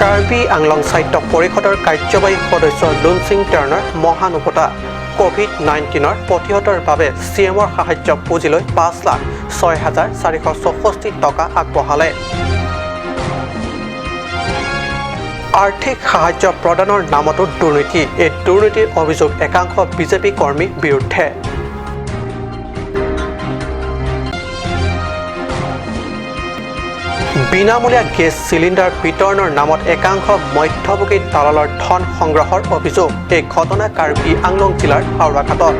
কাৰ্বি আংলং সাহিত্য পৰিষদৰ কাৰ্যবাহী সদস্য লুনচিং টেৰ্ণৰ মহানুভৱতা কোভিড-19 প্ৰতিহতৰ বাবে চিএমৰ সাহায্য পুঁজিলৈ 5,06,464 টকা আগবঢ়ালে। আৰ্থিক সাহায্য প্ৰদানৰ নামতো দুৰ্নীতি। এই দুৰ্নীতিৰ অভিযোগ একাংশ বিজেপি কৰ্মীৰ বিৰুদ্ধে। বিনামূলীয়া গেছ চিলিণ্ডাৰ বিতৰণৰ নামত একাংশ মধ্যভোগী দালালৰ ধন সংগ্ৰহৰ অভিযোগ। এই ঘটনা কাৰ্বি আংলং জিলাৰ হাওৰাঘাটত।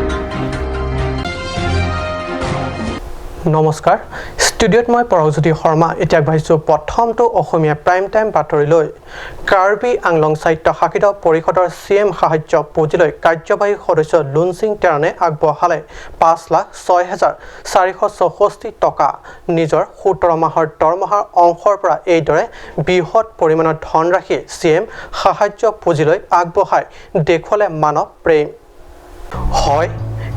নমস্কাৰ, ষ্টুডিঅ'ত মই পৰজ্যোতি শৰ্মা। এতিয়া আগবাঢ়িছোঁ প্ৰথমটো অসমীয়া প্ৰাইম টাইম বাতৰিলৈ। কাৰ্বি আংলং সাহিত্য শাসিত পৰিষদৰ চিএম সাহায্য পুঁজিলৈ কাৰ্যবাহী সদস্য লুনচিং টেৰণে আগবঢ়ালে 5,06,464 টকা। নিজৰ 17 মাহৰ দৰমহাৰ অংশৰ পৰা এইদৰে বৃহৎ পৰিমাণৰ ধনৰাশি চিএম সাহায্য পুঁজিলৈ আগবঢ়াই দেখুৱালে মানৱ প্ৰেম। হয়,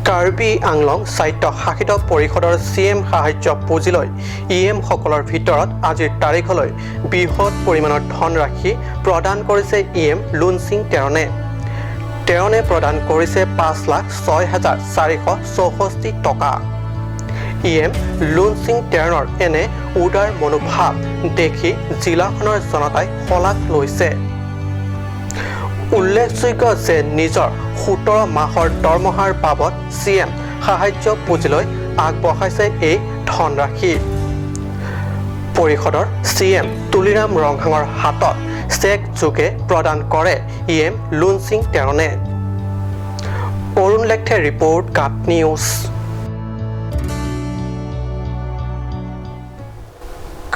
কাৰ্বি আংলং সাহিত্য শাসিত পৰিষদৰ চিএম সাহায্য পুঁজিলৈ ইএমসকলৰ ভিতৰত আজিৰ তাৰিখলৈ বৃহৎ পৰিমাণৰ ধনৰাশি প্ৰদান কৰিছে ইএম লুনচিং টেৰণে। টেৰণে প্ৰদান কৰিছে 5,06,464 টকা। ইএম লুনচিং টেৰণৰ এনে উদাৰ মনোভাৱ দেখি জিলাখনৰ জনতাই শলাগ লৈছে। উল্লেখযোগ্য যে নিজৰ 17 মাহৰ দৰমহাৰ বাবদ চিএম সাহায্য পুঁজিলৈ আগবঢ়াইছে এই ধনৰাশি। পৰিষদৰ চিএম তুলিৰাম ৰংহাঙৰ হাতত চেক যোগে প্ৰদান কৰে ইএম লুনচিং টেৰণে। অৰুণ লেখে ৰিপৰ্ট, গাত নিউজ।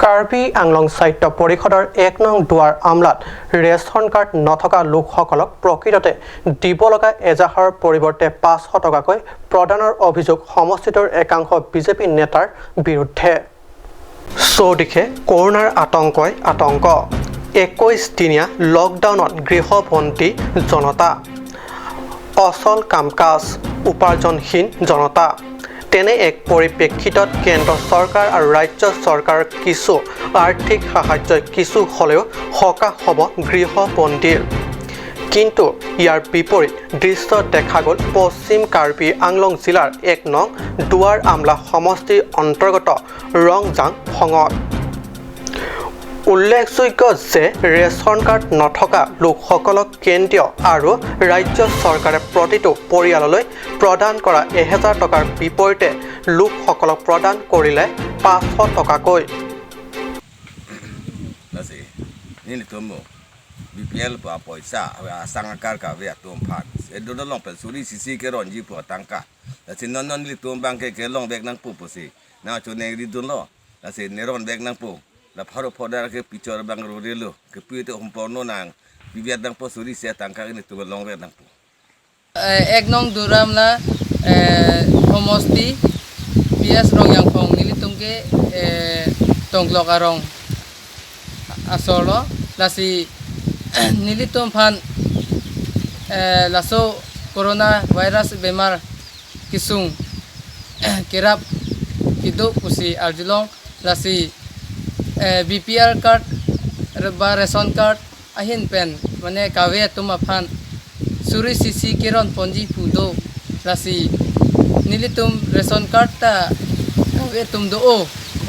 কাৰ্বি আংলং সাহিত্য পৰিষদৰ 1 নং দুৱাৰ আমলাত ৰেচন কাৰ্ড নথকা লোকসকলক প্ৰকৃততে দিব লগা এজাহাৰৰ পৰিৱৰ্তে 500 টকাকৈ প্ৰদানৰ অভিযোগ সমষ্টিটোৰ একাংশ বিজেপি নেতাৰ বিৰুদ্ধে। চৌদিশে কৰোনাৰ আতংকই আতংক। 21 দিনীয়া লকডাউনত গৃহবন্দী জনতা, অচল কাম কাজ, উপাৰ্জনহীন জনতা। তেনে এক পৰিপ্ৰেক্ষিতত কেন্দ্ৰ চৰকাৰ আৰু ৰাজ্য চৰকাৰৰ কিছু আৰ্থিক সাহায্যই কিছু হ'লেও সকাহ হ'ব গৃহবন্দীৰ। কিন্তু ইয়াৰ বিপৰীত দৃশ্য দেখা গ'ল পশ্চিম কাৰ্বি আংলং জিলাৰ 1 নং দুৱাৰ আমলা সমষ্টিৰ অন্তৰ্গত ৰংজাং খঙত। উল্লেখযোগ্য যে ৰেচন কাৰ্ড নথকা লোকসকলক কেন্দ্ৰীয় আৰু ৰাজ্য চৰকাৰে প্ৰতিটো পৰিয়াললৈ প্ৰদান কৰা 1,000 টকাৰ বিপৰীতে লোকসকলক প্ৰদান কৰিলে 500 টকাকৈ। BPL pa poisa sangar ka ve atom phat e do long pe suri sisi ke ron ji po tangka la sin non li tom bang ke long bek nang pu si na cho ne ri dun lo la se ne ron bek nang pu la pharo phoda ke pichor bang ro re lo ke pi te hom porno nang bibiat nang po suri se tangka ni to long bek nang pu 1 nong duram la homosti bias rong yang phong nili tungke tonglok arong asolo la si nilitom phan laso corona virus bemar kisung kerap kido pusi arjulong lasi BPL card ba ration card ahin pen mane kawe tuma phan suri sisi keron ponji pudo lasi nilitum ration card ta kawe tum do o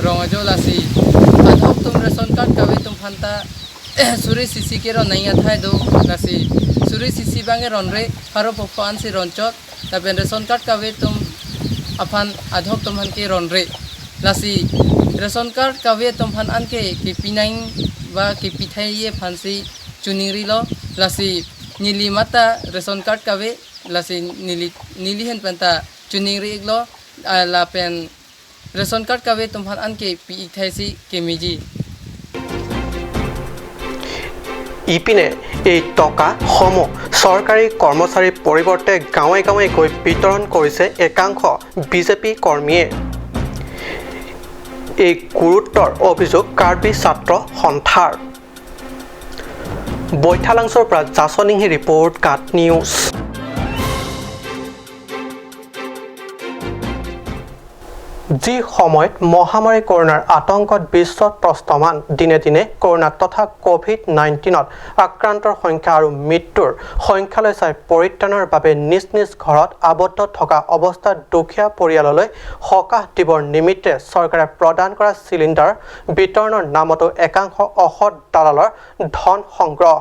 rongajo lasi adhok tum ration card kawe tum phanta suri sisi kero naiya thai do lasi suri sisi bange ronre haro popan si ronchot ta ben ration card ka ve tum aphan adhok tum han ke ronre lasi ration card ka ve tum han an ke pinang ba ke pithai ye phansi chuningri lo lasi nili mata ration card ka ve lasi nili hen panta chuningri iglo la pen ration card ka ve tum han an ke pi thai si ke miji। ইপিনে এই টকাসমূহ চৰকাৰী কৰ্মচাৰীৰ পৰিৱৰ্তে গাঁৱে গাঁৱে গৈ বিতৰণ কৰিছে একাংশ বিজেপি কৰ্মীয়ে। এই গুৰুত্বৰ অভিযোগ কাৰ্বি ছাত্ৰ সন্থাৰ। বৈঠালাংছৰ পৰা জাছনিংহি ৰিপৰ্ট, গাত নিউজ। যি সময়ত মহামাৰী কৰোনাৰ আতংকত বিশ্বত প্ৰস্তমান দিনে দিনে কৰোনা তথা কোভিড-19ত আক্ৰান্তৰ সংখ্যা আৰু মৃত্যুৰ সংখ্যালৈ চাই পৰিত্ৰাণৰ বাবে নিজ নিজ ঘৰত আবদ্ধ থকা অৱস্থাত দুখীয়া পৰিয়াললৈ সকাহ দিবৰ নিমিত্তে চৰকাৰে প্ৰদান কৰা চিলিণ্ডাৰ বিতৰণৰ নামতো একাংশ অসৎ দালালৰ ধন সংগ্ৰহ।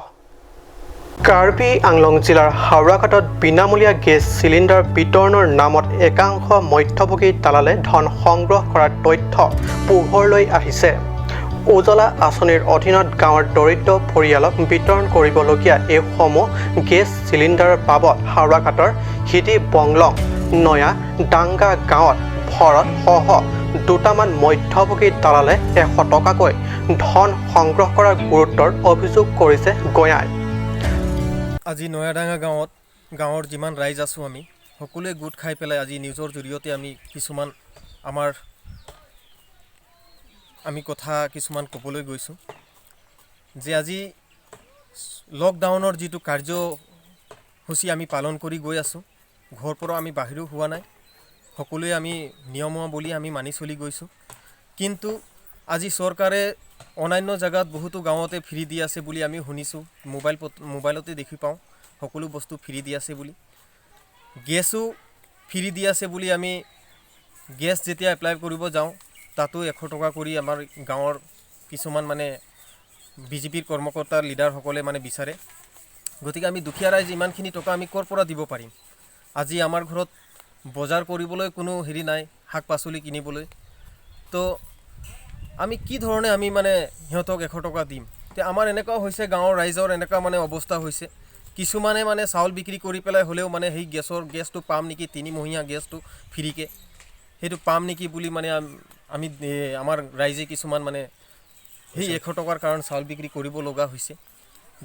কাৰ্বি আংলং জিলাৰ হাওৰাঘাটত বিনামূলীয়া গেছ চিলিণ্ডাৰ বিতৰণৰ নামত একাংশ মধ্যভোগী দালালে ধন সংগ্ৰহ কৰাৰ তথ্য পোহৰলৈ আহিছে। উজলা আঁচনিৰ অধীনত গাঁৱৰ দৰিদ্ৰ পৰিয়ালক বিতৰণ কৰিবলগীয়া এইসমূহ গেছ চিলিণ্ডাৰৰ বাবদ হাওৰাঘাটৰ হিদি বংলং নয়া ডাংগা গাঁৱত ভৰত সহ দুটামান মধ্যভোগী দালালে 100 টকাকৈ ধন সংগ্ৰহ কৰাৰ গুৰুত্বৰ অভিযোগ কৰিছে গঞাই। আজি নয়াডাঙা গাঁৱৰ যিমান ৰাইজ আছোঁ আমি সকলোৱে গোট খাই পেলাই আজি নিউজৰ জৰিয়তে আমি কিছুমান আমি কথা কিছুমান ক'বলৈ গৈছোঁ যে আজি লকডাউনৰ যিটো কাৰ্যসূচী আমি পালন কৰি গৈ আছোঁ, ঘৰৰ পৰা আমি বাহিৰো হোৱা নাই, সকলোৱে আমি নিয়মাৱলী আমি মানি চলি গৈছোঁ। কিন্তু আজি চৰকাৰে অন্যান্য জেগাত বহুতো গাঁৱতে ফ্ৰী দি আছে বুলি আমি শুনিছোঁ, মোবাইলতে দেখি পাওঁ সকলো বস্তু ফ্ৰী দি আছে বুলি। গেছো ফ্ৰী দি আছে বুলি আমি গেছ যেতিয়া এপ্লাই কৰিব যাওঁ তাতো 100 টকা কৰি আমাৰ গাঁৱৰ কিছুমান বিজেপিৰ কৰ্মকৰ্তাৰ লিডাৰসকলে বিচাৰে। গতিকে আমি দুখীয়া ৰাইজ ইমানখিনি টকা আমি ক'ৰ পৰা দিব পাৰিম? আজি আমাৰ ঘৰত বজাৰ কৰিবলৈ কোনো হেৰি নাই, শাক পাচলি কিনিবলৈ, তো আমি কি ধৰণে আমি সিহঁতক 100 টকা দিম? তে আমাৰ এনেকুৱাও হৈছে, গাঁৱৰ ৰাইজৰ এনেকুৱা অৱস্থা হৈছে, কিছুমানে চাউল বিক্ৰী কৰি পেলাই হ'লেও সেই গেছটো পাম নেকি, 3 মহীয়া গেছটো ফ্ৰীকৈ সেইটো পাম নেকি বুলি আমি আমাৰ ৰাইজে কিছুমান সেই 100 টকাৰ কাৰণ চাউল বিক্ৰী কৰিব লগা হৈছে,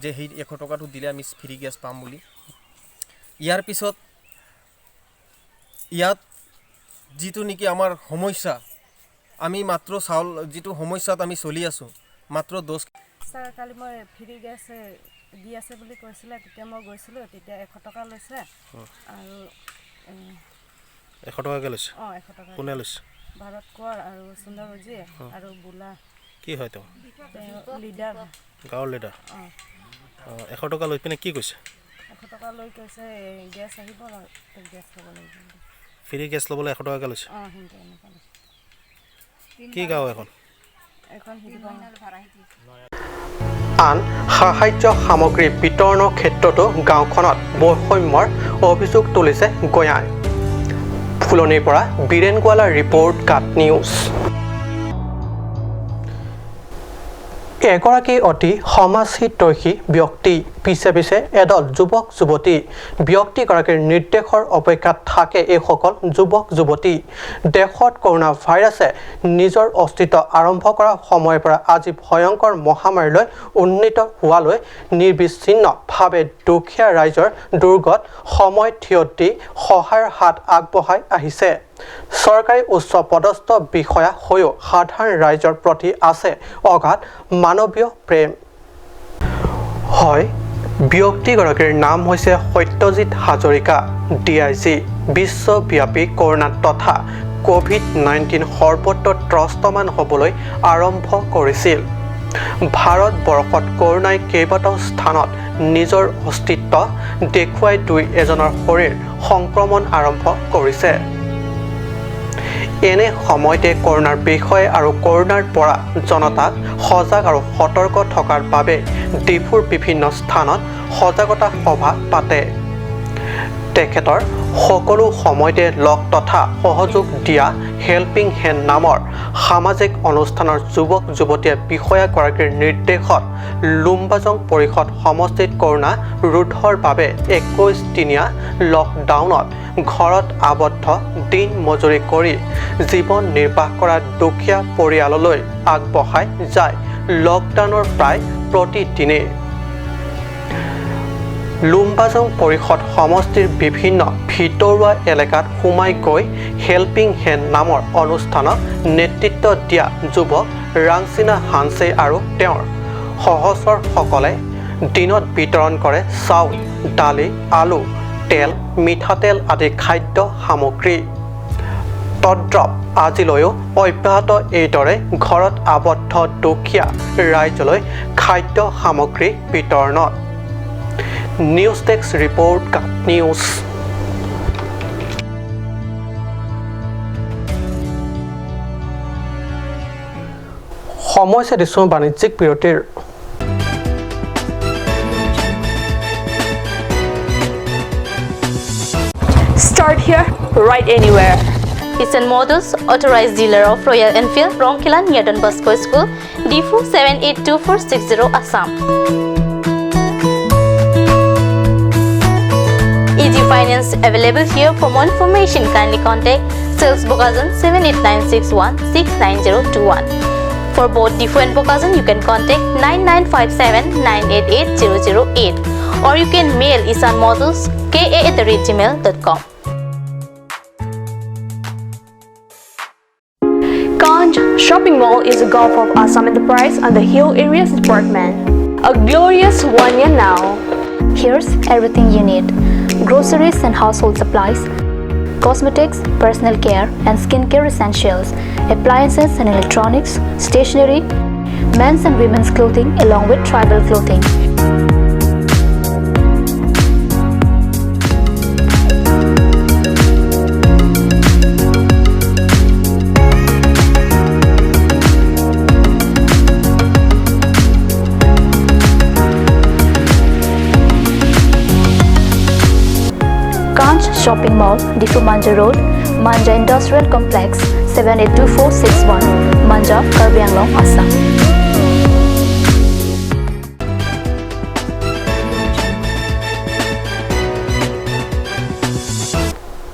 যে সেই 100 টকাটো দিলে আমি ফ্ৰী গেছ পাম বুলি। ইয়াৰ পিছত ইয়াত যিটো নেকি আমাৰ সমস্যা, আমি মাত্ৰ চাউল যিটো সমস্যাত আমি চলি আছোঁ, মাত্ৰ 10 ছাৰ কালি মই ফ্ৰী গেছ দি আছে বুলি কৈছিলে, তেতিয়া মই গৈছিলোঁ, তেতিয়া 100 টকা লৈছে আৰু 100 টকাকৈ লৈছে। 100 টকা কোনে লৈছে? ভাৰত কোঁৱৰ আৰু সুন্দৰজী আৰু বোলা। কি হয় তেওঁ? লিডাৰ, গাঁৱৰ লিডাৰ। 100 টকা লৈ পিনে কি কৈছে? 100 টকা লৈ কৈছে গেছ আহিব, গেছ ল'ব লাগিব। ফ্ৰী গেছ ল'বলৈ 100 টকাকৈ লৈছে। সিহঁতে এনেকুৱা লৈছে। কি গাঁও এখন? আন সাহায্য সামগ্ৰী বিতৰণৰ ক্ষেত্ৰতো গাঁওখনত বৈষম্যৰ অভিযোগ তুলিছে গঞাই। ফুলনিৰ পৰা বীৰেন গোৱালাৰ ৰিপৰ্ট, কাট নিউজ। এগৰাকী অতি সমাজহিতৈষী ব্যক্তি পিছে পিছে এদল যুৱক যুৱতী ব্যক্তিগৰাকীৰ নিৰ্দেশৰ অপেক্ষাত থাকে এইসকল যুৱক যুৱতী। দেশত কৰোনা ভাইৰাছে নিজৰ অস্তিত্ব আৰম্ভ কৰা সময়ৰ পৰা আজি ভয়ংকৰ মহামাৰীলৈ উন্নীত হোৱালৈ নিৰ্বিচ্ছিন্নভাৱে দুখীয়া ৰাইজৰ দুৰ্গত সময় থিয় দি সহায়ৰ হাত আগবঢ়াই আহিছে। চৰকাৰী উচ্চ পদস্থ বিষয়া হৈও সাধাৰণ ৰাইজৰ প্ৰতি আছে অগাধ মানৱীয় প্ৰেম। হয়, ব্যক্তিগৰাকীৰ নাম হৈছে সত্যজিৎ হাজৰিকা, DIG, বিশ্বব্যাপী কৰোনা তথা কোভিড-19 সৰ্বত্ৰ ত্ৰস্তমান হ'বলৈ আৰম্ভ কৰিছিল। ভাৰতবৰ্ষত কৰোনাই কেইবাটাও স্থানত নিজৰ অস্তিত্ব দেখুৱাই দুই এজনৰ শৰীৰ সংক্ৰমণ আৰম্ভ কৰিছে। এনে সময়তে কৰোনাৰ বিষয়ে আৰু কৰোনাৰ পৰা জনতাক সজাগ আৰু সতৰ্ক থকাৰ বাবে ডিফুৰ বিভিন্ন স্থানত সজাগতা সভা পাতে। তেখেতৰ সকলো সময়তে লগ তথা সহযোগ দিয়া হেল্পিং হেণ্ড নামৰ সামাজিক অনুষ্ঠানৰ যুৱক যুৱতীয়ে বিষয়াগৰাকীৰ নিৰ্দেশত লুম্বাজং পৰিষদ সমষ্টিত কৰোনা ৰোধৰ বাবে 21 দিনীয়া লকডাউনত ঘৰত আবদ্ধ দিন মজুৰি কৰি জীৱন নিৰ্বাহ কৰা দুখীয়া পৰিয়াললৈ আগবঢ়াই যায় লকডাউনৰ প্ৰায় প্ৰতিদিনে। লুম্বাজং পৰিষদ সমষ্টিৰ বিভিন্ন ভিতৰুৱা এলেকাত সোমাই গৈ হেল্পিং হেণ্ড নামৰ অনুষ্ঠানত নেতৃত্ব দিয়া যুৱক ৰাংচিনা হানছে আৰু তেওঁৰ সহচৰসকলে দিনত বিতৰণ কৰে চাউল, দালি, আলু, তেল, মিঠাতেল আদি খাদ্য সামগ্ৰী। তদ্ৰপ আজিলৈও অব্যাহত এইদৰে ঘৰত আবদ্ধ দুখীয়া ৰাইজলৈ খাদ্য সামগ্ৰী বিতৰণত নিউজ ডেস্ক ৰিপৰ্ট কাট নিউজ সময় দিছোঁ বাণিজ্যিক বিৰতিৰ Start here, right anywhere. Eastern Motors, authorized dealer of Royal Enfield, Rongkila, near Don Bosco School, D4 782460 Assam. Easy finance available here. For more information, kindly contact Sales Bokazan 7896169021. For both D4 and Bokazan, you can contact 9957988008 or you can mail Eastern Motors ka@gmail.com. Kanj Shopping Mall is a gulf of Assam Enterprise and the Hill Areas Department. A glorious 1 year now. Here's everything you need: groceries and household supplies, cosmetics, personal care and skincare essentials, appliances and electronics, stationery, men's and women's clothing along with tribal clothing. Kanj Shopping Mall, Difu Manja Road, Manja Industrial Complex, 782461, Manja, Karbi Anglong, Assam.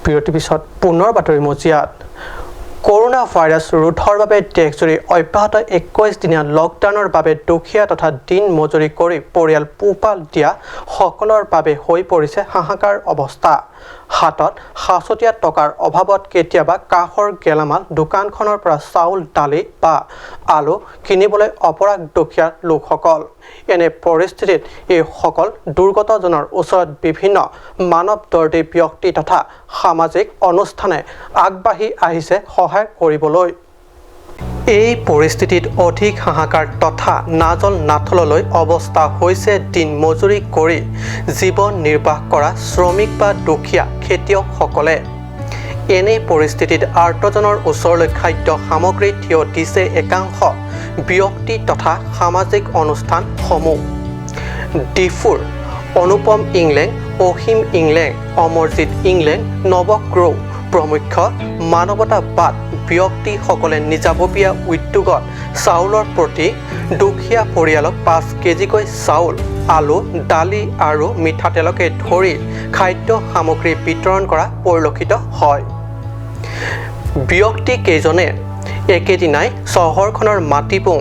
বিৰতিৰ পিছত পুনৰ বাতৰি মজিয়াত corona virus ৰোধৰ বাবে দেশজুৰি অব্যাহত 21 দিনীয়া লকডাউনৰ বাবে দুখীয়া তথা দিন মজুৰি কৰি পৰিয়াল পোহপাল দিয়া সকলৰ বাবে হৈ পৰিছে হাহাকাৰ অৱস্থা হাতত সাঁচতীয়া টকাৰ অভাৱত কেতিয়াবা কাহৰ গেলামাল দোকানখনৰ পৰা চাউল দালি বা আলু কিনিবলৈ অপৰাগ দুখীয়া লোকসকল এনে পৰিস্থিতিত এই সকল দুৰ্গতজনৰ ওচৰত বিভিন্ন মানৱদৰ্দী ব্যক্তি তথা সামাজিক অনুষ্ঠানে আগবাঢ়ি আহিছে সহায় কৰিবলৈ এই পৰিস্থিতিত অধিক হাহাকাৰ তথা নাজল নাথললৈ অৱস্থা হৈছে দিন মজুৰি কৰি জীৱন নিৰ্বাহ কৰা শ্ৰমিক বা দুখীয়া খেতিয়কসকলে এনে পৰিস্থিতিত আৰ্তজনৰ ওচৰলৈ খাদ্য সামগ্ৰী থিয় দিছে একাংশ ব্যক্তি তথা সামাজিক অনুষ্ঠানসমূহ ডিফুৰ অনুপম ইংলেং অসীম ইংলেং অমৰজিৎ ইংলেং নৱগ্ৰৌ প্ৰমুখ মানৱতাবাদ ব্যক্তিসকলে নিজাববীয়া উদ্যোগত চাউলৰ প্ৰতি দুখীয়া পৰিয়ালক 5 কেজিকৈ চাউল আলু দালি আৰু মিঠাতেলকে ধৰি খাদ্য সামগ্ৰী বিতৰণ কৰা পৰিলক্ষিত হয় ব্যক্তি কেইজনে একেদিনাই চহৰখনৰ মাটিপুং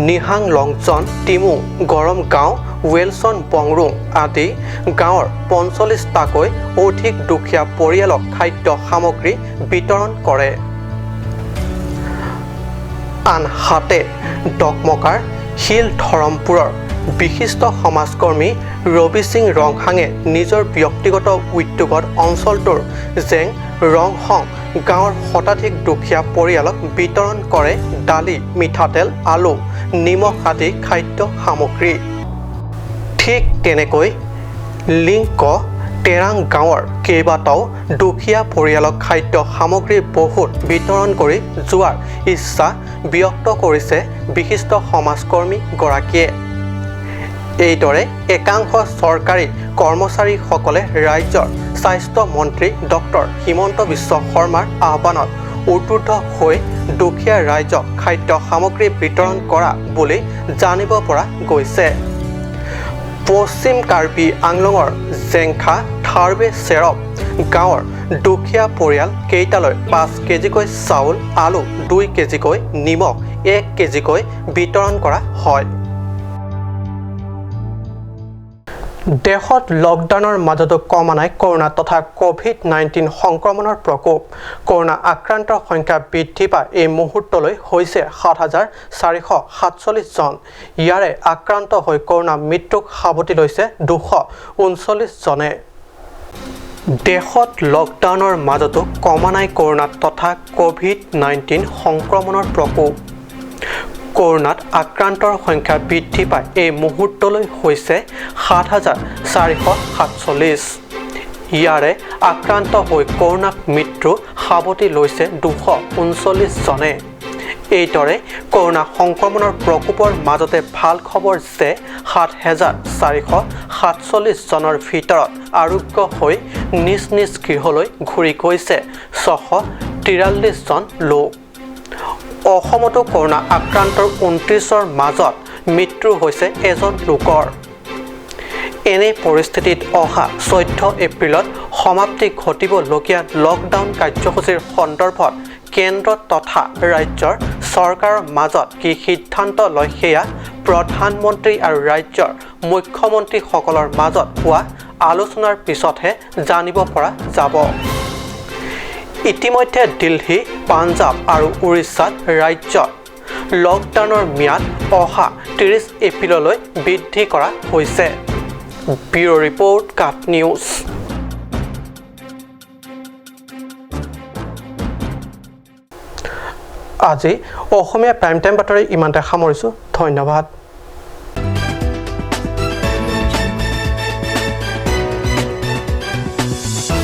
নিহাং লংজন টিমু গৰম গাঁও ৱেলছন বংৰুং আদি গাঁৱৰ 45টাকৈ অধিক দুখীয়া পৰিয়ালক খাদ্য সামগ্ৰী বিতৰণ কৰে আনহাতে ডকমকাৰ শিল ধৰমপুৰৰ বিশিষ্ট সমাজকৰ্মী ৰবি সিং ৰংহাঙে নিজৰ ব্যক্তিগত উদ্যোগত অঞ্চলটোৰ জেং ৰংহং গাঁৱৰ শতাধিক দুখীয়া পৰিয়ালক বিতৰণ কৰে দালি মিঠাতেল আলু নিমখ আদি খাদ্য সামগ্ৰী ঠিক তেনেকৈ লিংক টেৰাং গাঁৱৰ কেইবাটাও দুখীয়া পৰিয়ালক খাদ্য সামগ্ৰী বহুত বিতৰণ কৰি যোৱাৰ ইচ্ছা ব্যক্ত কৰিছে বিশিষ্ট সমাজকৰ্মীগৰাকীয়ে এইদৰে একাংশ চৰকাৰী কৰ্মচাৰীসকলে ৰাজ্যৰ স্বাস্থ্য মন্ত্ৰী ডক্টৰ হিমন্ত বিশ্ব শৰ্মাৰ আহ্বানত উদ্বুদ্ধ হৈ দুখীয়া ৰাইজক খাদ্য সামগ্ৰী বিতৰণ কৰা বুলি জানিব পৰা গৈছে পশ্চিম কাৰ্বি আংলঙৰ জেংখা থাৰ্বে চেৰপ গাঁৱৰ দুখীয়া পৰিয়াল কেইটালৈ 5 কেজিকৈ চাউল আলু 2 কেজিকৈ নিমখ 1 কেজিকৈ বিতৰণ কৰা হয় দেশত লকডাউনৰ মাজতো কমা নাই কৰোনা তথা কোভিড-19 সংক্ৰমণৰ প্ৰকোপ কৰোনা আক্ৰান্তৰ সংখ্যা বৃদ্ধি পাই এই মুহূৰ্তলৈ হৈছে ৭,৪৪৭ জন ইয়াৰে আক্ৰান্ত হৈ কৰোনা মৃত্যুক সাৱটি লৈছে 239 জনে দেশত লকডাউনৰ মাজতো কমা নাই কৰোনাত তথা কোভিড-19 সংক্ৰমণৰ প্ৰকোপ কৰোনাত আক্ৰান্তৰ সংখ্যা বৃদ্ধি পাই এই মুহূৰ্তলৈ হৈছে ৭,৪৪৭ ইয়াৰে আক্ৰান্ত হৈ কৰোনাত মৃত্যু সাৱটি লৈছে 239 জনে এইদৰে কৰোনা সংক্ৰমণৰ প্ৰকোপৰ মাজতে ভাল খবৰ যে ৭,৪৪৭ জনৰ ভিতৰত আৰোগ্য হৈ নিজ নিজ গৃহলৈ ঘূৰি গৈছে ৬৪৩ জন লোক অসমতো কৰোনা আক্ৰান্তৰ ২৯ৰ মাজত মৃত্যু হৈছে এজন লোকৰ এনে পৰিস্থিতিত অহা ১৪ এপ্ৰিলত সমাপ্তি ঘটিবলগীয়া লকডাউন কাৰ্যসূচীৰ সন্দৰ্ভত কেন্দ্ৰ তথা ৰাজ্যৰ চৰকাৰৰ মাজত কি সিদ্ধান্ত লয় সেয়া প্ৰধানমন্ত্ৰী আৰু ৰাজ্যৰ মুখ্যমন্ত্ৰীসকলৰ মাজত হোৱা আলোচনাৰ পিছতহে জানিব পৰা যাব ইতিমধ্যে দিল্লী পাঞ্জাৱ আৰু উৰিষ্যাত ৰাজ্যত লকডাউনৰ ম্যাদ অহা ৩০ এপ্ৰিললৈ বৃদ্ধি কৰা হৈছে ব্যুৰ ৰিপৰ্ট কাট নিউজ আজি অসমীয়া প্ৰাইম টাইম বাতৰি ইমানতে সামৰিছোঁ ধন্যবাদ